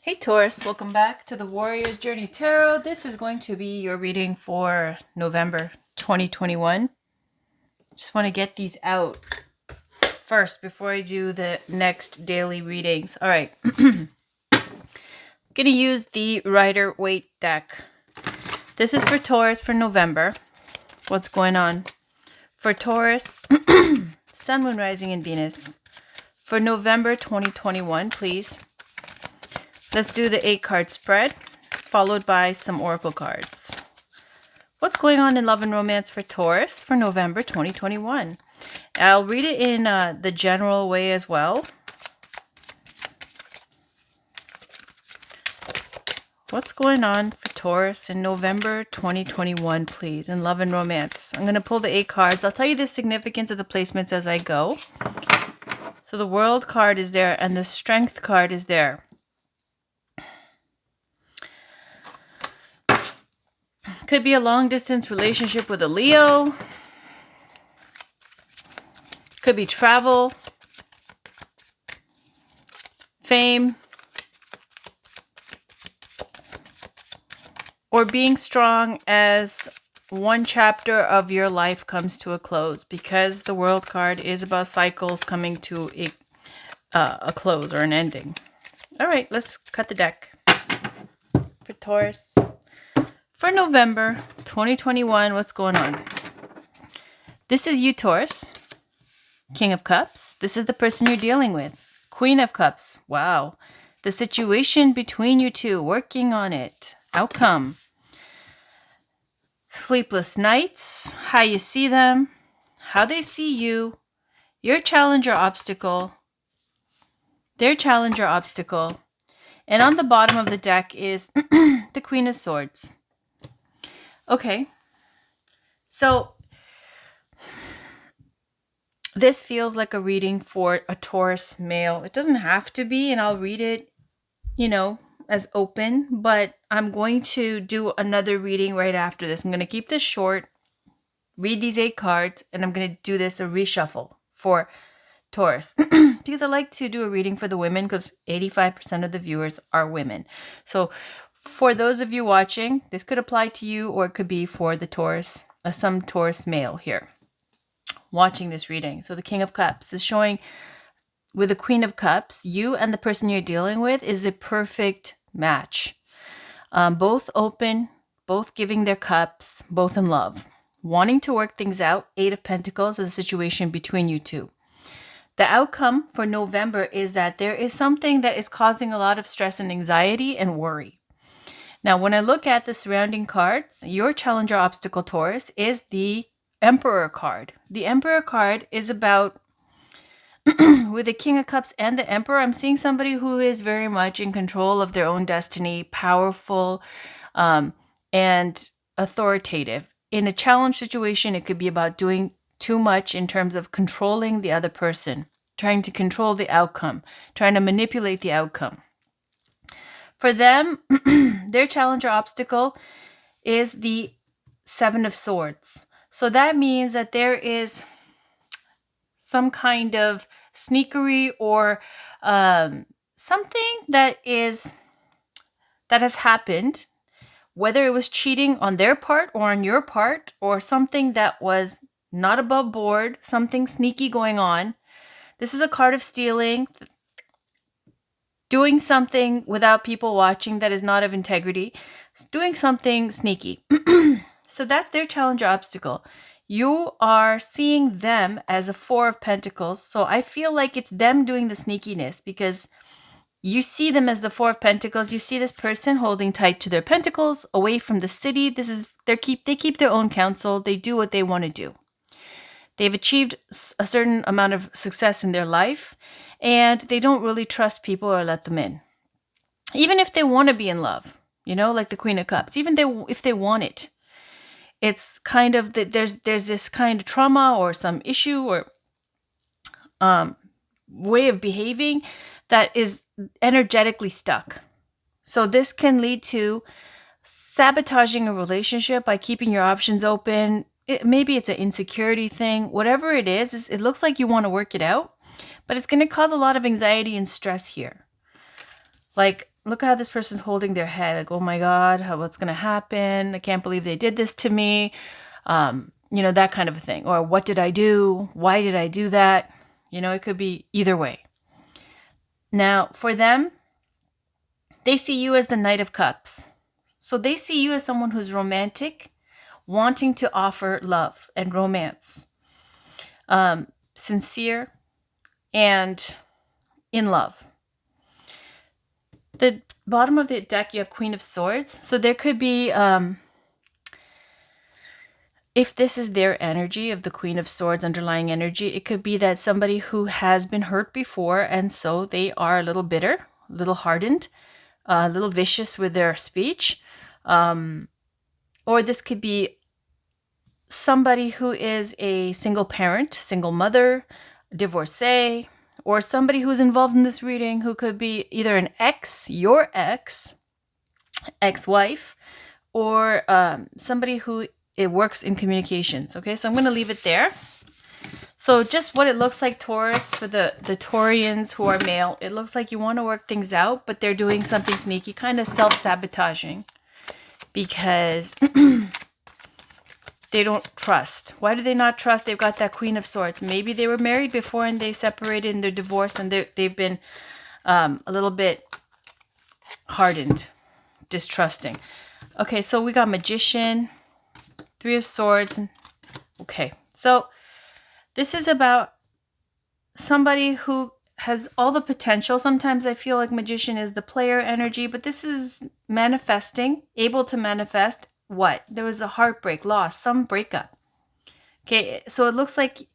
Hey Taurus, welcome back to the Warrior's Journey Tarot. This is going to be your reading for November 2021. Just want to get these out first before I do the next daily readings. All right. I'm going to use the Rider-Waite deck. This is for Taurus for November. What's going on? For Taurus, Sun, Moon, Rising, and Venus. For November 2021, please. Let's do the 8-card spread, followed by some oracle cards. What's going on in love and romance for Taurus for November 2021? I'll read it in the general way as well. What's going on for Taurus in November 2021, please, in love and romance? I'm going to pull the 8 cards. I'll tell you the significance of the placements as I go. So the World card is there and the Strength card is there. Could be a long-distance relationship with a Leo. Could be travel, fame, or being strong as one chapter of your life comes to a close, because the World card is about cycles coming to a close or an ending. All right, let's cut the deck for Taurus. For November 2021, what's going on? This is you, Taurus. King of Cups. This is the person you're dealing with. Queen of Cups. Wow. The situation between you two, working on it. Outcome. Sleepless nights. How you see them. How they see you. Your challenge or obstacle. Their challenge or obstacle. And on the bottom of the deck is the Queen of Swords. Okay, so this feels like a reading for a Taurus male. It doesn't have to be, and I'll read it, as open, but I'm going to do another reading right after this. I'm going to keep this short, read these 8 cards, and I'm going to do this a reshuffle for Taurus because I like to do a reading for the women because 85% of the viewers are women. So for those of you watching, this could apply to you, or it could be for the Taurus, some Taurus male here watching this reading. So the King of Cups is showing with the Queen of Cups, you and the person you're dealing with is a perfect match. Both open, both giving their cups, both in love. Wanting to work things out, 8 of Pentacles is a situation between you two. The outcome for November is that there is something that is causing a lot of stress and anxiety and worry. Now, when I look at the surrounding cards, your challenger obstacle, Taurus, is the Emperor card. The Emperor card is about, with the King of Cups and the Emperor, I'm seeing somebody who is very much in control of their own destiny, powerful, and authoritative. In a challenge situation, it could be about doing too much in terms of controlling the other person, trying to control the outcome, trying to manipulate the outcome. For them, their challenge or obstacle is the 7 of Swords. So that means that there is some kind of sneakery or something that has happened, whether it was cheating on their part or on your part, or something that was not above board, something sneaky going on. This is a card of stealing, doing something without people watching that is not of integrity, doing something sneaky. So that's their challenge or obstacle. You are seeing them as a 4 of Pentacles. So I feel like it's them doing the sneakiness because you see them as the 4 of Pentacles. You see this person holding tight to their pentacles, away from the city. They keep their own counsel. They do what they want to do. They've achieved a certain amount of success in their life, and they don't really trust people or let them in. Even if they want to be in love, like the Queen of Cups, even if they want it, it's kind of that there's this kind of trauma or some issue or way of behaving that is energetically stuck. So this can lead to sabotaging a relationship by keeping your options open. Maybe it's an insecurity thing. Whatever it is, it looks like you want to work it out, but it's going to cause a lot of anxiety and stress here. Like, look at how this person's holding their head. Like, oh my God, what's going to happen? I can't believe they did this to me. That kind of a thing. Or what did I do? Why did I do that? It could be either way. Now, for them, they see you as the Knight of Cups. So they see you as someone who's romantic, wanting to offer love and romance, sincere, and in love. The bottom of the deck, you have Queen of Swords. So there could be, if this is their energy of the Queen of Swords, underlying energy, it could be that somebody who has been hurt before, and so they are a little bitter, a little hardened, a little vicious with their speech. Or this could be somebody who is a single parent, single mother, divorcee, or somebody who's involved in this reading who could be either an ex, your ex-wife, or somebody who it works in communications. Okay, so I'm going to leave it there. So just what it looks like, Taurus, for the Taurians who are male, it looks like you want to work things out, but they're doing something sneaky, kind of self-sabotaging, because they don't trust. Why do they not trust? They've got that Queen of Swords. Maybe they were married before and they separated and they're divorced, and they've been a little bit hardened, distrusting. Okay, so we got Magician, Three of Swords. Okay, so this is about somebody who has all the potential. Sometimes I feel like Magician is the player energy, but this is manifesting, able to manifest what? There was a heartbreak, loss, some breakup. Okay, so it looks like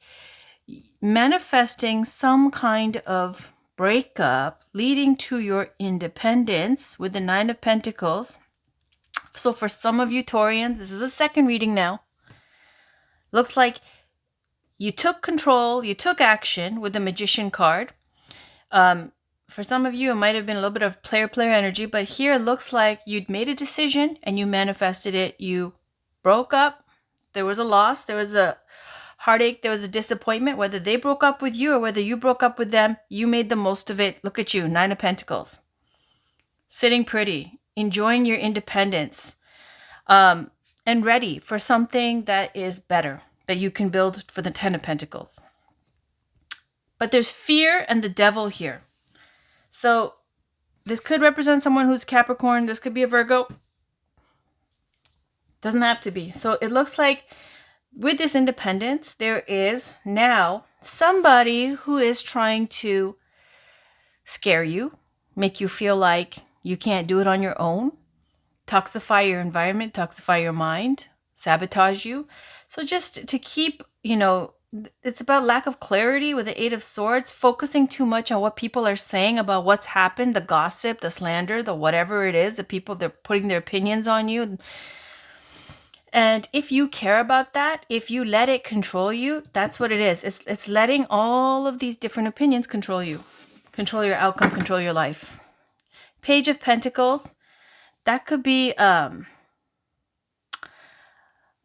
manifesting some kind of breakup leading to your independence with the Nine of Pentacles. So for some of you Taurians, this is a second reading now. Looks like you took control, you took action with the Magician card. For some of you, it might have been a little bit of player energy, but here it looks like you'd made a decision and you manifested it. You broke up. There was a loss. There was a heartache. There was a disappointment. Whether they broke up with you or whether you broke up with them, you made the most of it. Look at you, Nine of Pentacles. Sitting pretty, enjoying your independence, and ready for something that is better, that you can build for the Ten of Pentacles. But there's fear and the devil here. So this could represent someone who's Capricorn. This could be a Virgo. Doesn't have to be. So it looks like with this independence, there is now somebody who is trying to scare you, make you feel like you can't do it on your own, toxify your environment, toxify your mind, sabotage you. So just to keep, it's about lack of clarity with the Eight of Swords, focusing too much on what people are saying about what's happened, the gossip, the slander, the whatever it is, the people, they're putting their opinions on you. And if you care about that, if you let it control you, that's what it is. It's letting all of these different opinions control you, control your outcome, control your life. Page of Pentacles, that could be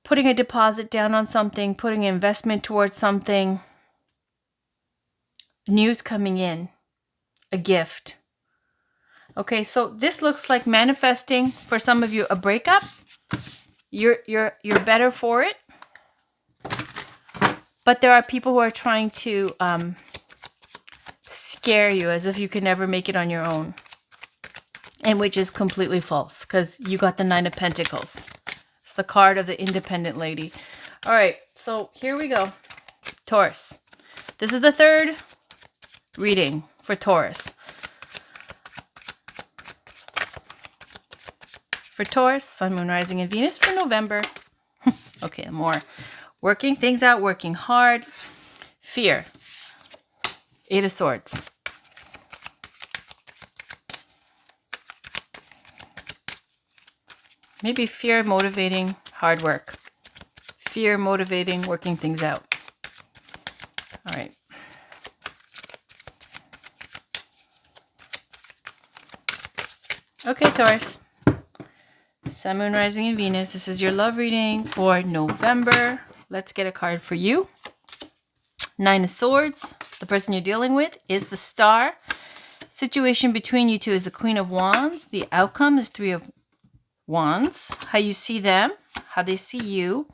putting a deposit down on something, putting an investment towards something, news coming in, a gift. Okay, so this looks like manifesting for some of you a breakup. You're better for it, but there are people who are trying to scare you as if you can never make it on your own, and which is completely false because you got the Nine of Pentacles. It's the card of the independent lady. All right, so here we go. Taurus. This is the third reading for Taurus. For Taurus, Sun, Moon, Rising, and Venus for November. Okay, more. Working things out, working hard. Fear. Eight of Swords. Maybe fear motivating hard work. Fear motivating working things out. All right. Okay, Taurus. Sun, Moon, Rising, and Venus. This is your love reading for November. Let's get a card for you. Nine of Swords. The person you're dealing with is the Star. Situation between you two is the Queen of Wands. The outcome is Three of Wands. How you see them, how they see you.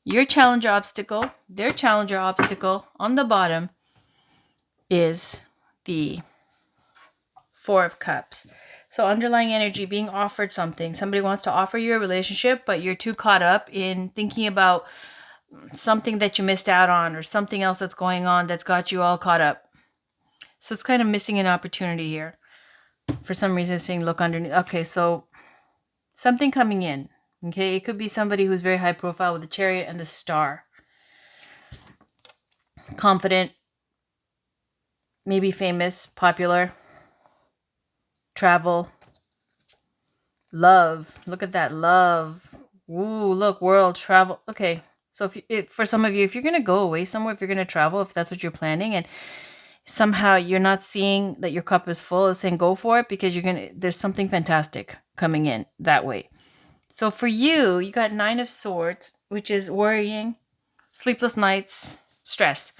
Your challenge or obstacle, their challenge or obstacle. On the bottom is the Four of Cups. So underlying energy, being offered something. Somebody wants to offer you a relationship, but you're too caught up in thinking about something that you missed out on or something else that's going on that's got you all caught up. So it's kind of missing an opportunity here. For some reason, saying look underneath. Okay, so something coming in. Okay, it could be somebody who's very high profile with the Chariot and the Star. Confident, maybe famous, popular, travel, love. Look at that, love. Ooh, look, world, travel. Okay, so if for some of you, if you're going to go away somewhere, if you're going to travel, if that's what you're planning, and somehow you're not seeing that your cup is full, it's saying go for it because there's something fantastic coming in that way. So for you, you got Nine of Swords, which is worrying, sleepless nights, stress.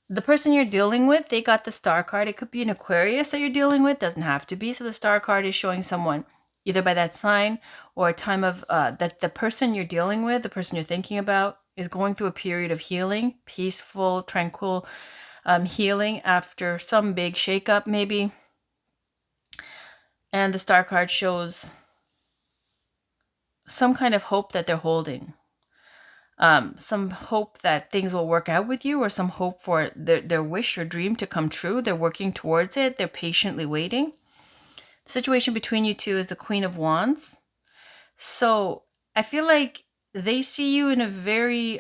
The person you're dealing with, they got the Star card. It could be an Aquarius that you're dealing with, doesn't have to be. So the Star card is showing someone either by that sign or a time of that the person you're dealing with, the person you're thinking about, is going through a period of healing, peaceful, tranquil healing after some big shakeup maybe. And the Star card shows some kind of hope that they're holding. Some hope that things will work out with you, or some hope for their wish or dream to come true. They're working towards it. They're patiently waiting. The situation between you two is the Queen of Wands. So I feel like they see you in a very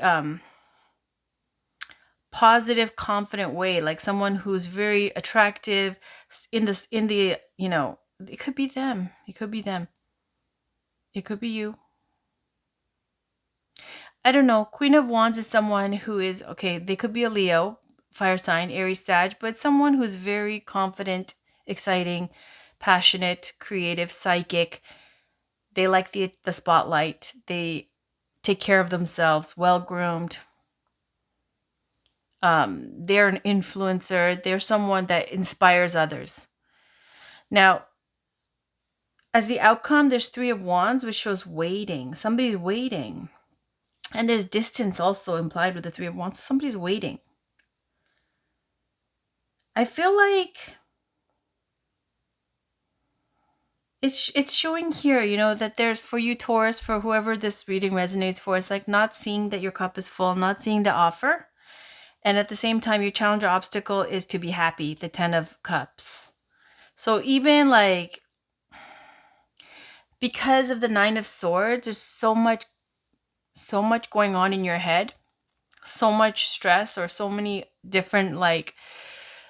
positive, confident way, like someone who's very attractive in the, it could be them. It could be them. It could be you. I don't know. Queen of Wands is someone who is, okay, they could be a Leo, fire sign, Aries, Sag, but someone who's very confident, exciting, passionate, creative, psychic. They like the spotlight. They take care of themselves, well-groomed. They're an influencer. They're someone that inspires others. Now, as the outcome, there's Three of Wands, which shows waiting. Somebody's waiting. And there's distance also implied with the Three of Wands. Somebody's waiting. I feel like it's showing here, that there's, for you, Taurus, for whoever this reading resonates for, it's like not seeing that your cup is full, not seeing the offer. And at the same time, your challenge or obstacle is to be happy, the Ten of Cups. So even like, because of the Nine of Swords, there's so much going on in your head, so much stress, or so many different, like,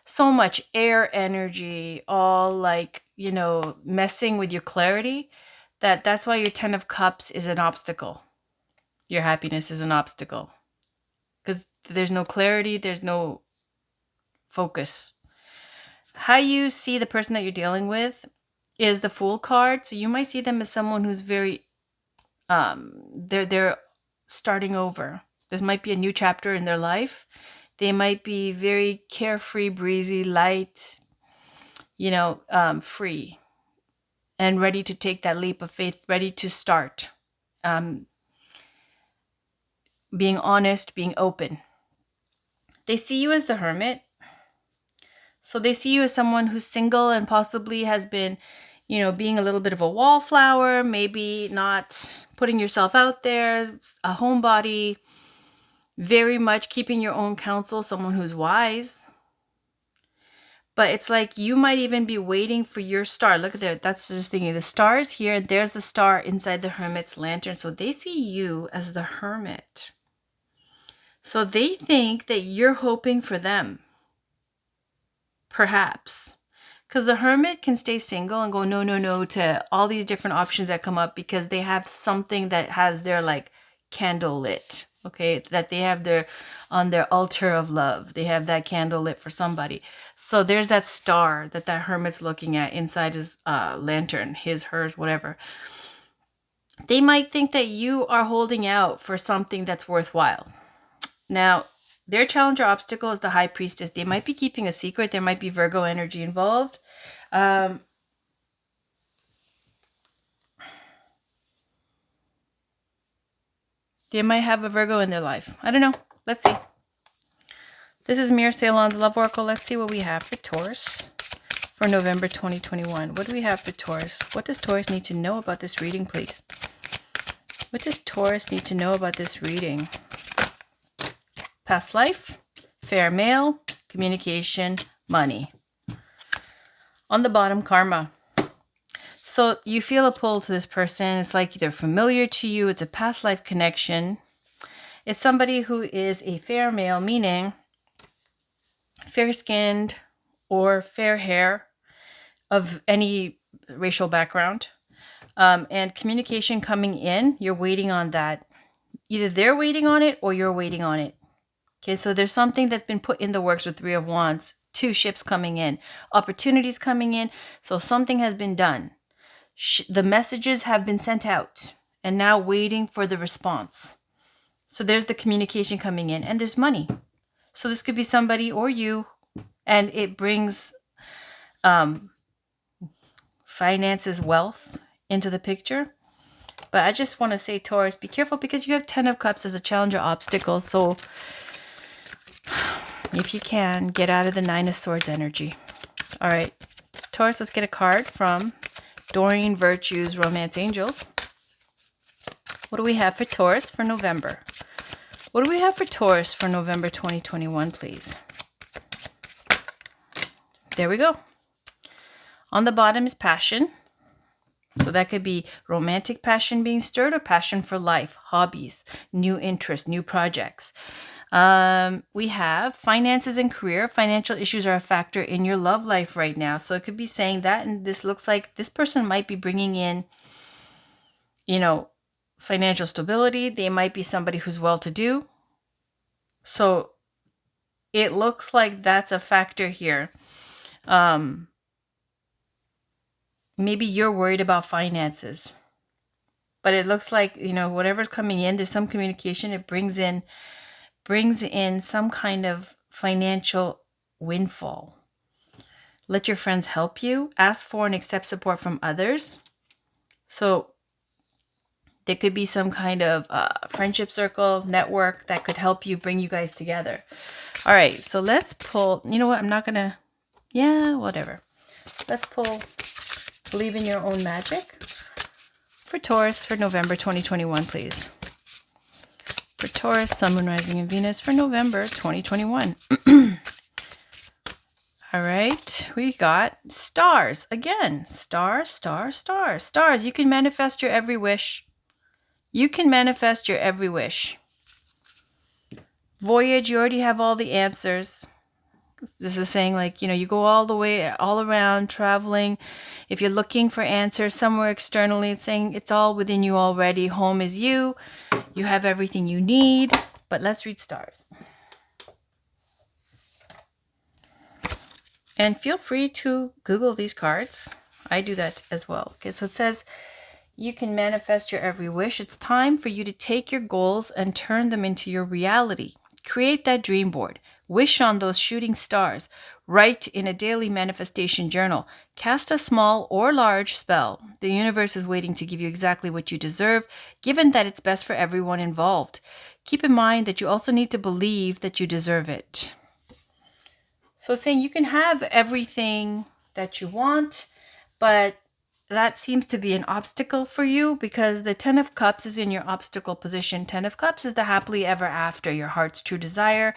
so much air energy, all like, messing with your clarity, that's why your Ten of Cups is an obstacle. Your happiness is an obstacle. Because there's no clarity, there's no focus. How you see the person that you're dealing with is the Fool card. So you might see them as someone who's very, they're starting over. This might be a new chapter in their life. They might be very carefree, breezy, light, free, and ready to take that leap of faith, ready to start. Being honest, being open. They see you as the Hermit. So they see you as someone who's single and possibly has been, being a little bit of a wallflower, maybe not putting yourself out there, a homebody, very much keeping your own counsel, someone who's wise. But it's like you might even be waiting for your star. Look at there. That's just thinking. The star is here. There's the star inside the Hermit's lantern. So they see you as the Hermit. So they think that you're hoping for them. Perhaps. Because the Hermit can stay single and go no to all these different options that come up because they have something that has their like candle lit. Okay, that they have on their altar of love. They have that candle lit for somebody. So there's that star that Hermit's looking at inside his lantern, his, hers, whatever. They might think that you are holding out for something that's worthwhile. Now, their challenge or obstacle is the High Priestess. They might be keeping a secret. There might be Virgo energy involved. Um, they might have a Virgo in their life. I don't know. Let's see. This is Mir Ceylon's Love Oracle. Let's see what we have for Taurus for November 2021. What do we have for Taurus? What does Taurus need to know about this reading, please? What does Taurus need to know about this reading? Past life, fair male, communication, money. On the bottom, karma. So you feel a pull to this person. It's like they're familiar to you. It's a past life connection. It's somebody who is a fair male, meaning fair-skinned or fair hair of any racial background. And communication coming in, you're waiting on that. Either they're waiting on it or you're waiting on it. Okay, so there's something that's been put in the works with Three of Wands, 2 ships coming in, opportunities coming in. So something has been done. The messages have been sent out and now waiting for the response. So there's the communication coming in and there's money. So this could be somebody or you, and it brings finances, wealth into the picture. But I just want to say, Taurus, be careful because you have 10 of Cups as a challenger obstacle. So if you can, get out of the 9 of Swords energy. All right, Taurus, let's get a card from Doreen Virtue's Romance Angels. What do we have for Taurus for November? What do we have for Taurus for November 2021, please? There we go. On the bottom is passion. So that could be romantic passion being stirred or passion for life, hobbies, new interests, new projects. We have finances and career. Financial issues are a factor in your love life right now. So it could be saying that, and this looks like this person might be bringing in, financial stability. They might be somebody who's well-to-do. So it looks like that's a factor here. Maybe you're worried about finances, but it looks like, whatever's coming in, there's some communication. It brings in some kind of financial windfall. Let your friends help you. Ask for and accept support from others. So there could be some kind of friendship circle, network that could help you, bring you guys together. All right, so let's pull. You know what? I'm not going to. Yeah, whatever. Let's pull Believe in Your Own Magic for Taurus for November 2021, please. For Taurus, Sun, Moon, Rising, and Venus for November 2021. All right, we got stars again. Stars. Stars. You can manifest your every wish. You can manifest your every wish. Voyage, you already have all the answers. This is saying you go all the way, all around traveling. If you're looking for answers somewhere externally, it's saying it's all within you already. Home is you. You have everything you need. But let's read stars. And feel free to Google these cards. I do that as well. Okay, so it says, you can manifest your every wish. It's time for you to take your goals and turn them into your reality. Create that dream board. Wish on those shooting stars. Write in a daily manifestation journal. Cast a small or large spell. The universe is waiting to give you exactly what you deserve, given that it's best for everyone involved. Keep in mind that you also need to believe that you deserve it. So it's saying you can have everything that you want, but that seems to be an obstacle for you because the 10 of Cups is in your obstacle position. 10 of Cups is the happily ever after, your heart's true desire.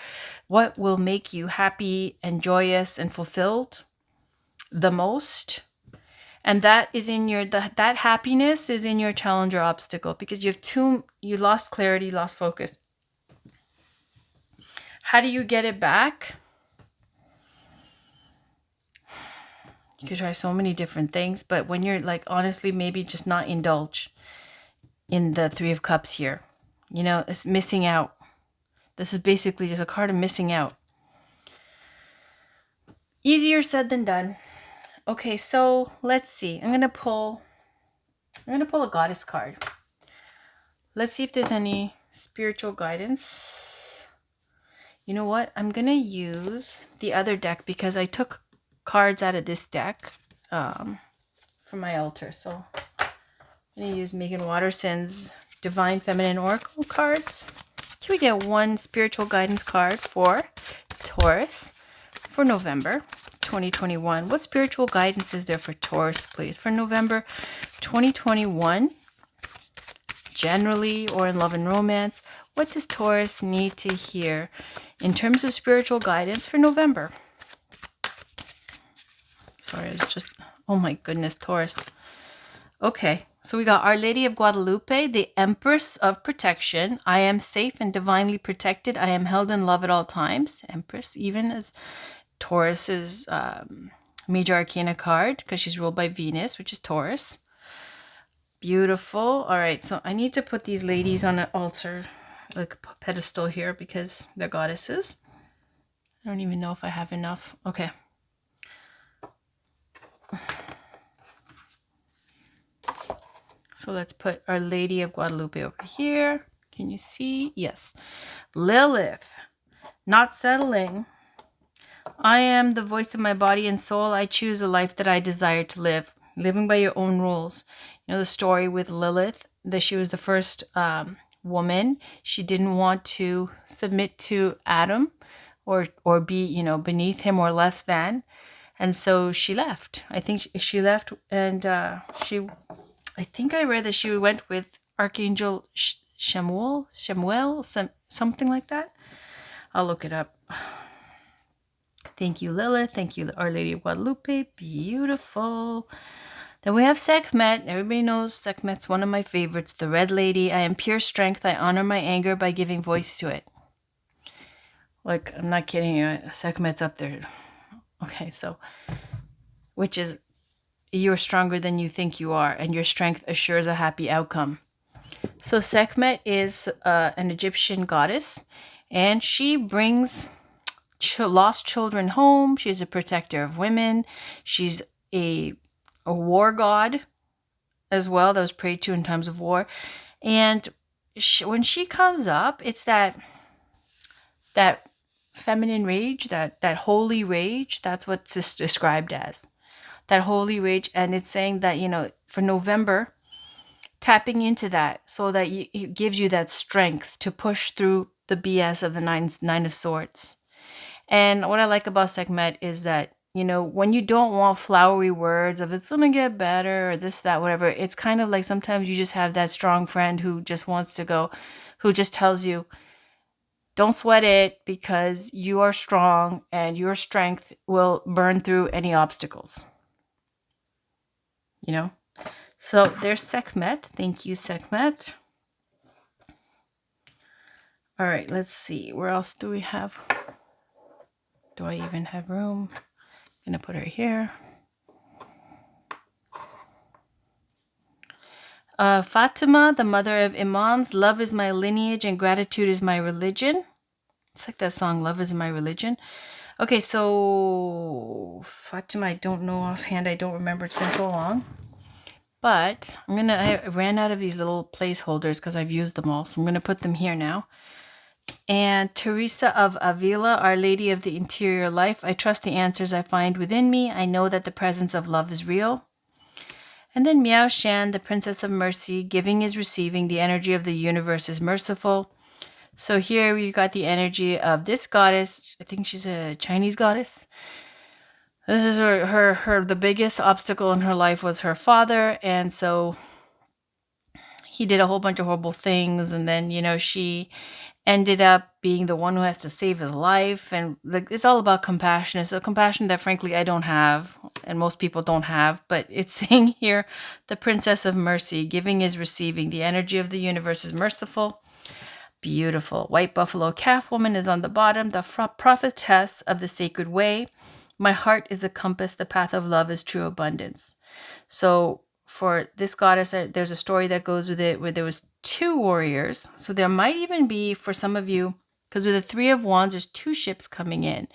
What will make you happy and joyous and fulfilled the most? And that is in your, that happiness is in your challenger obstacle because you lost clarity, lost focus. How do you get it back? You could try so many different things, but when you're honestly, maybe just not indulge in the 3 of Cups here. It's missing out. This is basically just a card of missing out. Easier said than done. Okay, so let's see. I'm gonna pull a goddess card. Let's see if there's any spiritual guidance. You know what? I'm gonna use the other deck because I took cards out of this deck. for my altar. So I'm going to use Megan Watterson's Divine Feminine Oracle cards. Can we get one spiritual guidance card for Taurus for November 2021? What spiritual guidance is there for Taurus, please, for November 2021? Generally, or in love and romance, what does Taurus need to hear in terms of spiritual guidance for November? Sorry, I was just, oh my goodness, Taurus. Okay, so we got Our Lady of Guadalupe, the Empress of Protection. I am safe and divinely protected. I am held in love at all times. Empress, even as Taurus's major arcana card, because she's ruled by Venus, which is Taurus. Beautiful. All right, so I need to put these ladies on an altar, like a pedestal here, because they're goddesses. I don't even know if I have enough. Okay. So let's put Our Lady of Guadalupe over here. Can you see? Yes. Lilith, not settling. I am the voice of my body and soul. I choose a life that I desire to live. Living by your own rules. You know the story with Lilith, that she was the first woman. She didn't want to submit to Adam or be, you know, beneath him or less than. And so she left. I think she left, and I think I read that she went with Archangel Shemuel, something like that. I'll look it up. Thank you, Lilith. Thank you, Our Lady of Guadalupe. Beautiful. Then we have Sekhmet. Everybody knows Sekhmet's one of my favorites. The Red Lady. I am pure strength. I honor my anger by giving voice to it. Like, I'm not kidding you. Sekhmet's up there. Okay, so, which is, you're stronger than you think you are, and your strength assures a happy outcome. So Sekhmet is an Egyptian goddess, and she brings lost children home. She's a protector of women. She's a war god as well that was prayed to in times of war. And when she comes up, it's that feminine rage, that holy rage. That's what it's described as, that holy rage. And it's saying that, you know, for November, tapping into that so that it gives you that strength to push through the BS of the nine of swords. And what I like about Sekhmet is that, you know, when you don't want flowery words of it's going to get better or this, that, whatever, it's kind of like sometimes you just have that strong friend who just wants to go, who just tells you, don't sweat it because you are strong and your strength will burn through any obstacles. You know? So there's Sekhmet. Thank you, Sekhmet. All right, let's see. Where else do we have? Do I even have room? I'm going to put her here. Fatima, the mother of Imams. Love is my lineage and gratitude is my religion. It's like that song, Love is my religion. Okay, so Fatima, I don't know offhand. I don't remember. It's been so long. But I ran out of these little placeholders because I've used them all. So I'm going to put them here now. And Teresa of Avila, Our Lady of the Interior Life. I trust the answers I find within me. I know that the presence of love is real. And then Miao Shan, the Princess of Mercy. Giving is receiving. The energy of the universe is merciful. So here we've got the energy of this goddess. I think she's a Chinese goddess. This is her the biggest obstacle in her life was her father. And so he did a whole bunch of horrible things. And then, you know, she ended up being the one who has to save his life. And it's all about compassion. It's a compassion that, frankly, I don't have and most people don't have. But it's saying here, the Princess of Mercy, giving is receiving. The energy of the universe is merciful. Beautiful. White buffalo calf woman is on the bottom. The prophetess of the sacred way. My heart is the compass. The path of love is true abundance. So for this goddess, there's a story that goes with it where there was 2 warriors. So there might even be, for some of you, because with the 3 of Wands, there's 2 ships coming in.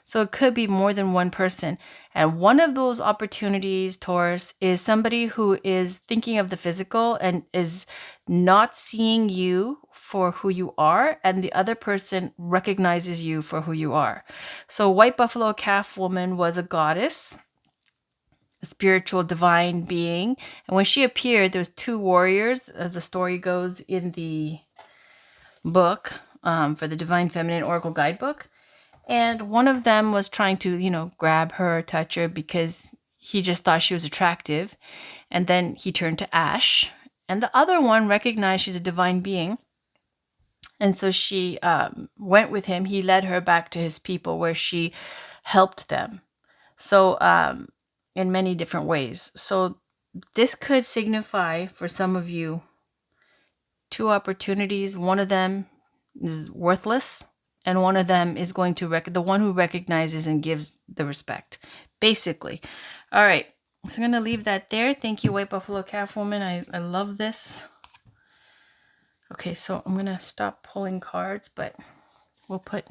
So it could be more than one person. And one of those opportunities, Taurus, is somebody who is thinking of the physical and is not seeing you for who you are, and the other person recognizes you for who you are. So White Buffalo Calf Woman was a goddess. spiritual divine being. And when she appeared, there was two warriors, as the story goes in the book for the Divine Feminine Oracle Guidebook. And one of them was trying to, grab her, touch her, because he just thought she was attractive. And then he turned to ash. And the other one recognized she's a divine being. And so she went with him. He led her back to his people where she helped them. So in many different ways. So this could signify for some of you two opportunities. One of them is worthless, and one of them is going to the one who recognizes and gives the respect, basically. All right, so I'm going to leave that there. Thank you, White Buffalo Calf Woman. I love this. Okay, so I'm going to stop pulling cards, but we'll put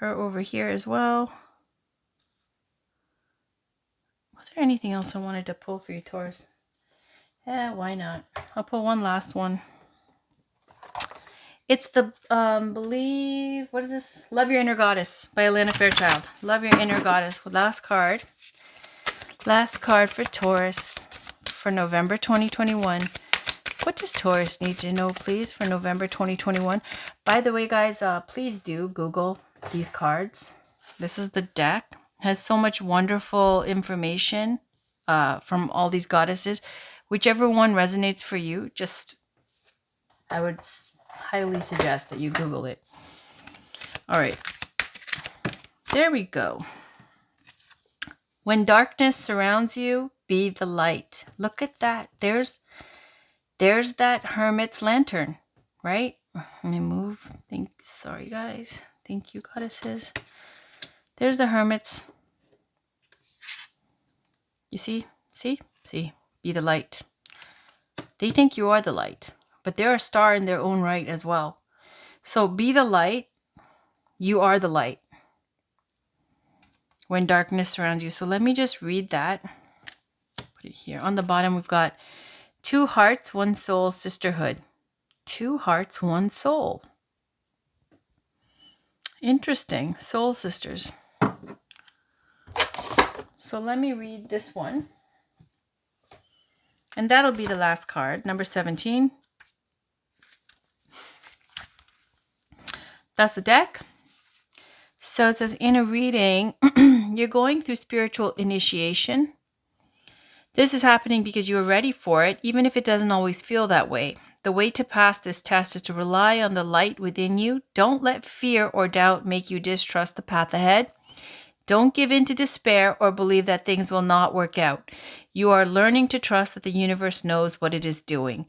her over here as well. Was there anything else I wanted to pull for you, Taurus? Yeah, why not? I'll pull one last one. It's the, what is this? Love Your Inner Goddess by Elena Fairchild. Love Your Inner Goddess. Last card. Last card for Taurus for November 2021. What does Taurus need to know, please, for November 2021? By the way, guys, please do Google these cards. This is the deck. It has so much wonderful information from all these goddesses. Whichever one resonates for you, I would highly suggest that you Google it. All right. There we go. When darkness surrounds you, be the light. Look at that. There's that hermit's lantern, right? Let me move. Sorry, guys. Thank you, goddesses. There's the hermits. You see? See? Be the light. They think you are the light, but they're a star in their own right as well. So be the light. You are the light. When darkness surrounds you. So let me just read that. Put it here. On the bottom, we've got 2 hearts, 1 soul, sisterhood. 2 hearts, 1 soul. Interesting. Soul sisters. So let me read this one. And that'll be the last card, number 17. That's the deck. So it says, in a reading, you're going through spiritual initiation. This is happening because you are ready for it, even if it doesn't always feel that way. The way to pass this test is to rely on the light within you. Don't let fear or doubt make you distrust the path ahead. Don't give in to despair or believe that things will not work out. You are learning to trust that the universe knows what it is doing.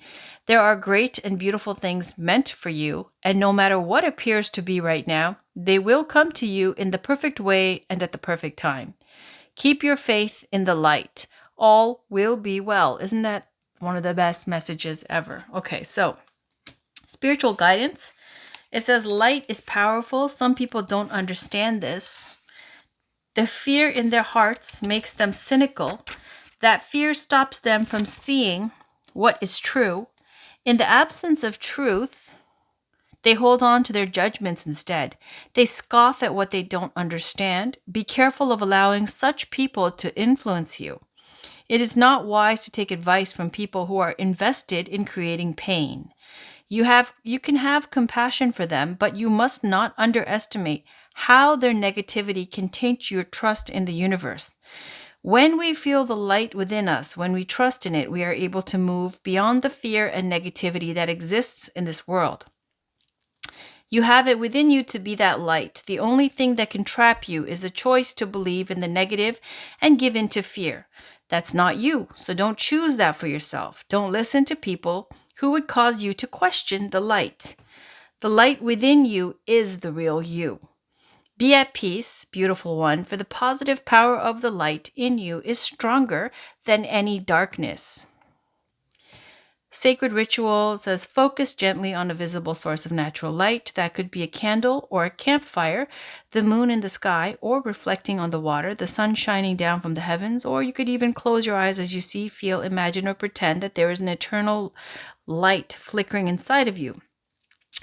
There are great and beautiful things meant for you, and no matter what appears to be right now, they will come to you in the perfect way and at the perfect time. Keep your faith in the light. All will be well. Isn't that one of the best messages ever? Okay, so spiritual guidance. It says light is powerful. Some people don't understand this. The fear in their hearts makes them cynical. That fear stops them from seeing what is true. In the absence of truth, they hold on to their judgments instead. They scoff at what they don't understand. Be careful of allowing such people to influence you. It is not wise to take advice from people who are invested in creating pain. You can have compassion for them, but you must not underestimate how their negativity can taint your trust in the universe. When we feel the light within us, when we trust in it, we are able to move beyond the fear and negativity that exists in this world. You have it within you to be that light. The only thing that can trap you is a choice to believe in the negative and give in to fear. That's not you, so don't choose that for yourself. Don't listen to people who would cause you to question the light. The light within you is the real you. Be at peace, beautiful one, for the positive power of the light in you is stronger than any darkness. Sacred ritual says, focus gently on a visible source of natural light. That could be a candle or a campfire, the moon in the sky, or reflecting on the water, the sun shining down from the heavens, or you could even close your eyes as you see, feel, imagine, or pretend that there is an eternal light flickering inside of you.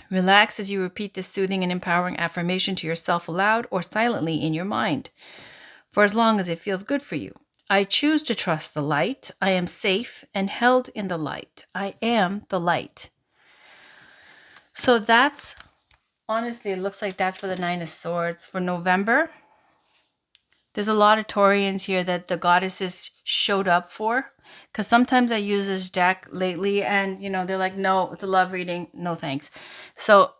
Relax as you repeat this soothing and empowering affirmation to yourself aloud or silently in your mind, for as long as it feels good for you. I choose to trust the light. I am safe and held in the light. I am the light. So that's, honestly, it looks like that's for the Nine of Swords for November. There's a lot of Taurians here that the goddesses showed up for. Because sometimes I use this deck lately and, they're like, no, it's a love reading. No, thanks. So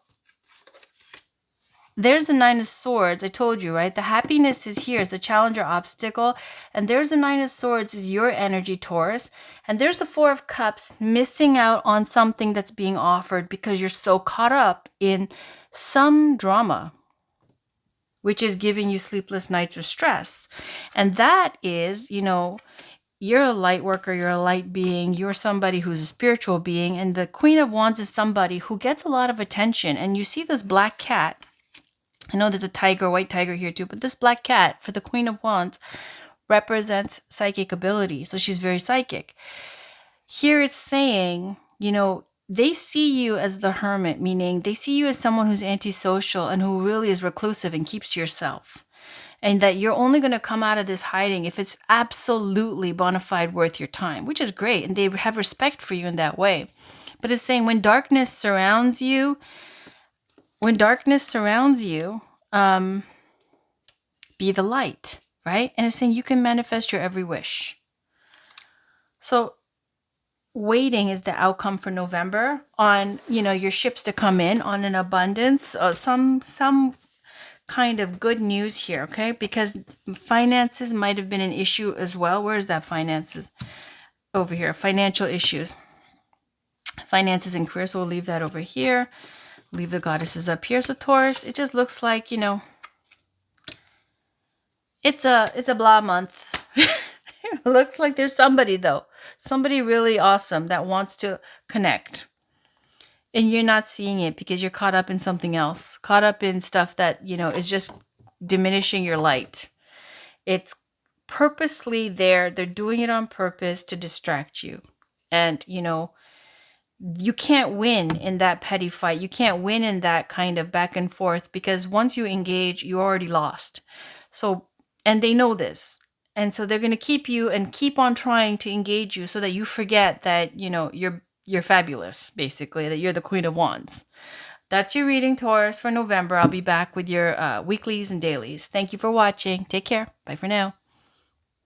there's the Nine of Swords. I told you, right? The happiness is here. It's the challenger obstacle. And there's the Nine of Swords is your energy, Taurus. And there's the Four of Cups, missing out on something that's being offered because you're so caught up in some drama, which is giving you sleepless nights or stress. And that is, you're a light worker, you're a light being, you're somebody who's a spiritual being. And the Queen of Wands is somebody who gets a lot of attention. And you see this black cat. I know there's a tiger, white tiger here too, but this black cat for the Queen of Wands represents psychic ability. So she's very psychic. Here it's saying, they see you as the hermit, meaning they see you as someone who's antisocial and who really is reclusive and keeps to yourself. And that you're only going to come out of this hiding if it's absolutely bona fide worth your time, which is great. And they have respect for you in that way. But it's saying when darkness surrounds you, be the light, right? And it's saying you can manifest your every wish. So waiting is the outcome for November on, your ships to come in on an abundance, some kind of good news here, okay? Because finances might have been an issue as well. Where is that finances? Over here, financial issues. Finances and career, so we'll leave that over here. Leave the goddesses up here. So Taurus, it just looks like, it's a blah month. It looks like there's somebody though. Somebody really awesome that wants to connect. And you're not seeing it because you're caught up in something else. Caught up in stuff that, is just diminishing your light. It's purposely there. They're doing it on purpose to distract you. And, you can't win in that petty fight. You can't win in that kind of back and forth because once you engage, you already lost. So, and they know this. And so they're going to keep you and keep on trying to engage you so that you forget that, you're fabulous, basically, that you're the Queen of Wands. That's your reading, Taurus, for November. I'll be back with your weeklies and dailies. Thank you for watching. Take care. Bye for now.